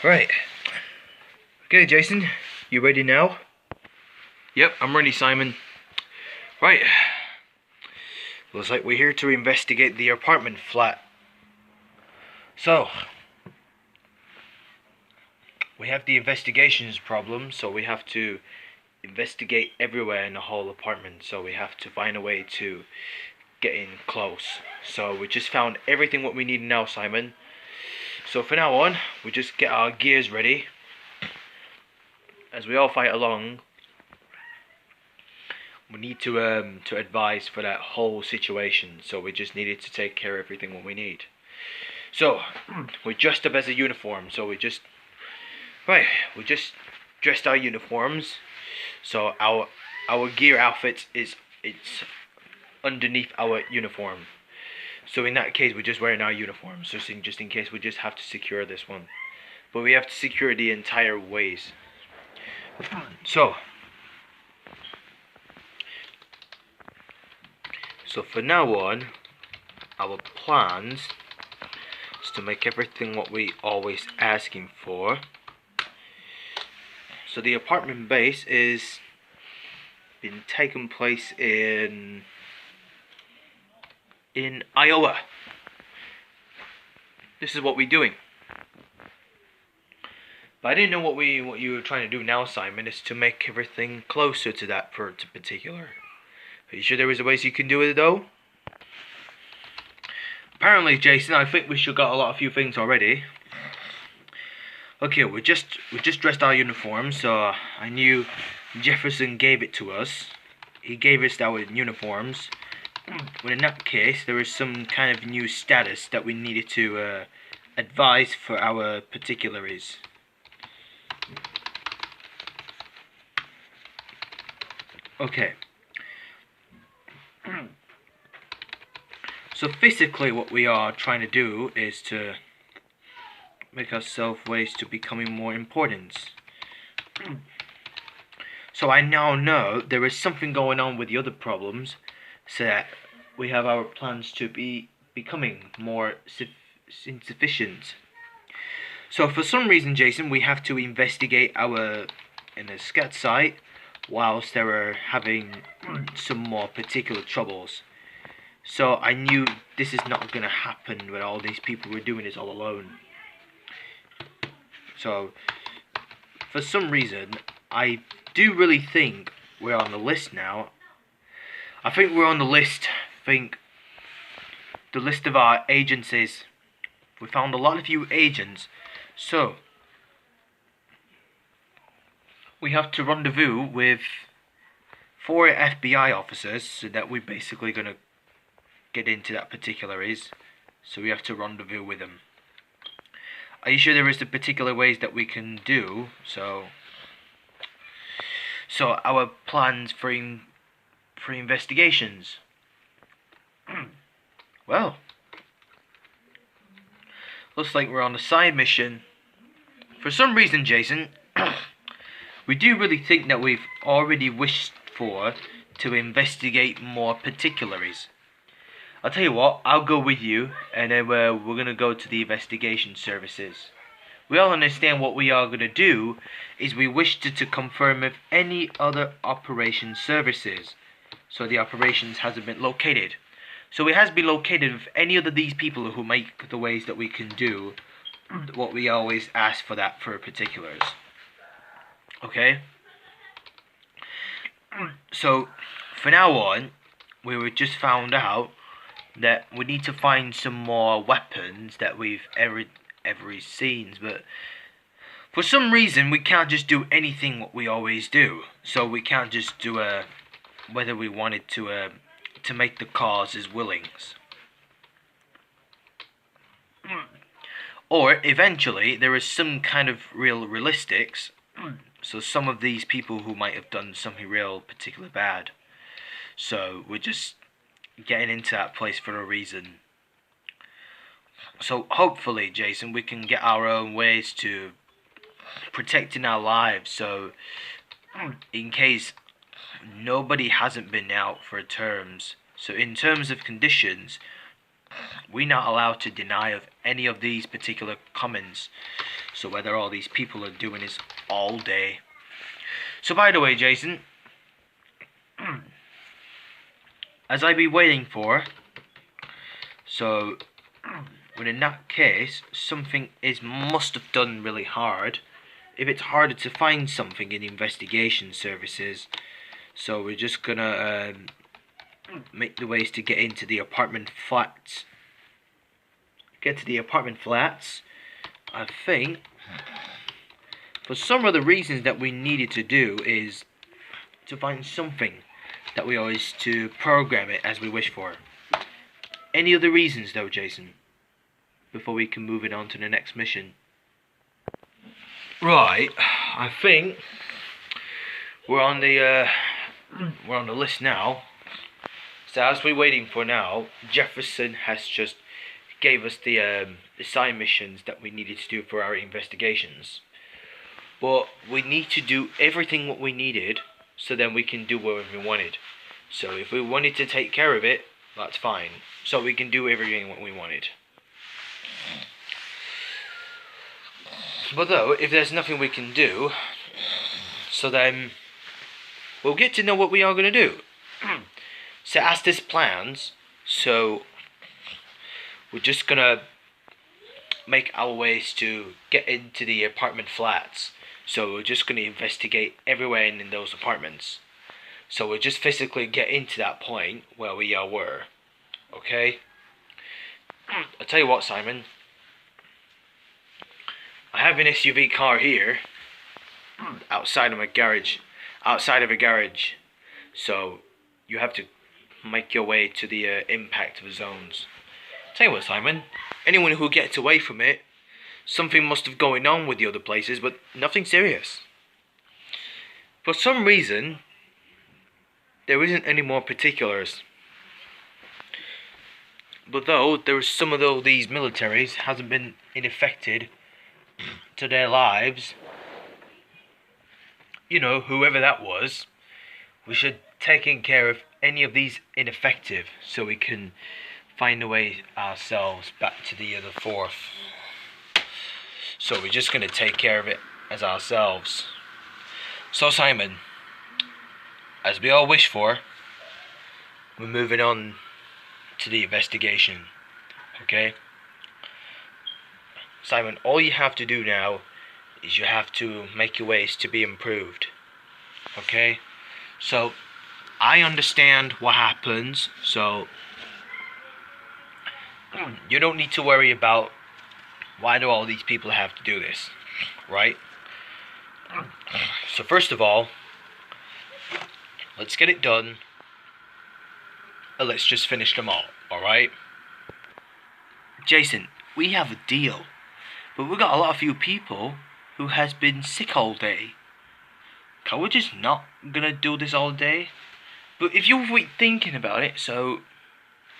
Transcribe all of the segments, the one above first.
Right. Okay, Jason, you ready now? Yep, I'm ready, Simon. Right. Looks like we're here to investigate the apartment flat. So, we have the investigations problem, so we have to investigate everywhere in the whole apartment. So we have to find a way to get in close. So we just found everything what we need now, Simon. So for now on, we just get our gears ready. As we all fight along, we need to advise for that whole situation. So we just needed to take care of everything what we need. So we're dressed up as a uniform. So we just dressed our uniforms. So our gear outfit it's underneath our uniform. So in that case, we're just wearing our uniforms. So just in case, we just have to secure this one. But we have to secure the entire ways. So for now on, our plans is to make everything what we always asking for. So the apartment base is been taking place in Iowa. This is what we're doing. But I didn't know what you were trying to do now, Simon, is to make everything closer to that particular. Are you sure there is a ways you can do it though? Apparently, Jason, I think we should got a few things already. Okay, we just dressed our uniforms, so I knew Jefferson gave it to us. He gave us our uniforms. But in that case, there is some kind of new status that we needed to advise for our particulars. Okay. So physically what we are trying to do is to make ourselves ways to becoming more important. So I now know there is something going on with the other problems, so that we have our plans to be becoming more insufficient. So for some reason, Jason, we have to investigate our in a scat site whilst they were having some more particular troubles. So I knew this is not going to happen with all these people. We're doing this all alone. So for some reason, I do really think we're on the list now. I think we're on the list. I think the list of our agencies. We found a lot of new agents. So we have to rendezvous with 4 FBI officers, so that we're basically gonna get into that particular is. So we have to rendezvous with them. Are you sure there is the particular ways that we can do? So our plans for investigations. Well, looks like we're on a side mission. For some reason, Jason, we do really think that we've already wished for to investigate more particulars. I'll tell you what, I'll go with you, and then we're going to go to the investigation services. We all understand what we are going to do is we wish to confirm if any other operation services. So the operations hasn't been located. So it has been located with any other these people who make the ways that we can do what we always ask for that for particulars. Okay? So for now on, we were just found out that we need to find some more weapons that we've ever seen, but for some reason we can't just do anything what we always do. So we can't just do whether we wanted to make the cars as willings. Or eventually there is some kind of realistics. So some of these people who might have done something real particularly bad. So we're just getting into that place for a reason. So hopefully, Jason, we can get our own ways to protecting our lives. So in case nobody hasn't been out for terms. So in terms of conditions, we're not allowed to deny of any of these particular comments. So whether all these people are doing this all day. So by the way, Jason, as I be waiting for, so well, in that case, something is must have done really hard. If it's harder to find something in investigation services, so we're just gonna make the ways to get into the apartment flats. Get to the apartment flats. I think for some of the reasons that we needed to do is to find something that we always to program it as we wish for. Any other reasons though, Jason? Before we can move it on to the next mission. Right, I think we're on the list now. So as we're waiting for now, Jefferson has just gave us the side missions that we needed to do for our investigations. But we need to do everything what we needed, so then we can do whatever we wanted. So if we wanted to take care of it, that's fine. So we can do everything what we wanted. But though, if there's nothing we can do, so then we'll get to know what we are going to do. So as this plans, so we're just going to make our ways to get into the apartment flats. So we're just going to investigate everywhere in those apartments. So we'll just physically get into that point where we were. Okay? I'll tell you what, Simon. I have an SUV car here outside of my garage. Outside of a garage. So you have to make your way to the impact zones. Tell you what, Simon. Anyone who gets away from it, something must have going on with the other places, but nothing serious. For some reason, there isn't any more particulars. But though there is some of these militaries hasn't been affected to their lives, you know, whoever that was, we should taking care of any of these ineffective, so we can find a way ourselves back to the other fourth. So we're just gonna take care of it as ourselves. So Simon, as we all wish for, we're moving on to the investigation. Okay? Simon, all you have to do now is you have to make your ways to be improved. Okay? So I understand what happens, so you don't need to worry about why do all these people have to do this, right? So first of all, let's get it done, and let's just finish them all, alright? Jason, we have a deal, but we got a lot of few people who has been sick all day. Can we just not gonna do this all day? But if you're thinking about it, so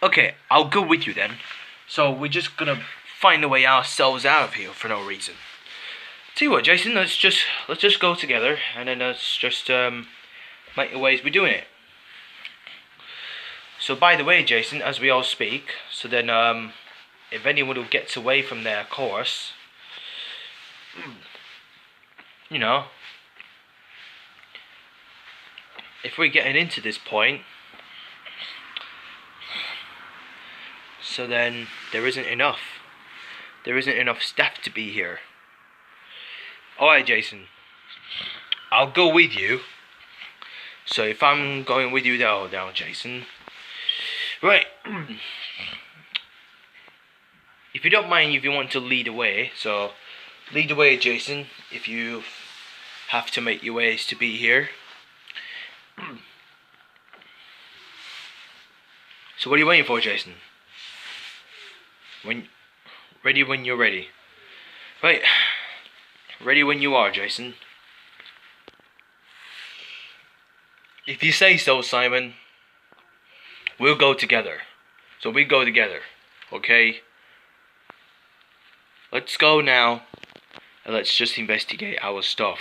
okay, I'll go with you then. So we're just gonna find a way ourselves out of here for no reason. Tell you what, Jason, let's just go together, and then let's just make the ways we're doing it. So by the way, Jason, as we all speak, so then if anyone who gets away from their course, you know, if we're getting into this point, so then there isn't enough staff to be here. Alright, Jason, I'll go with you. So if I'm going with you now, Jason, right, if you don't mind, if you want to lead away, so lead the way, Jason, if you have to make your ways to be here. So what are you waiting for, Jason? Ready when you're ready. Right, ready when you are, Jason. If you say so, Simon, we'll go together. So we go together, okay? Let's go now, and let's just investigate our stuff.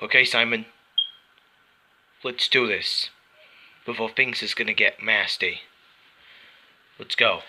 Okay, Simon? Let's do this before things is gonna get nasty. Let's go.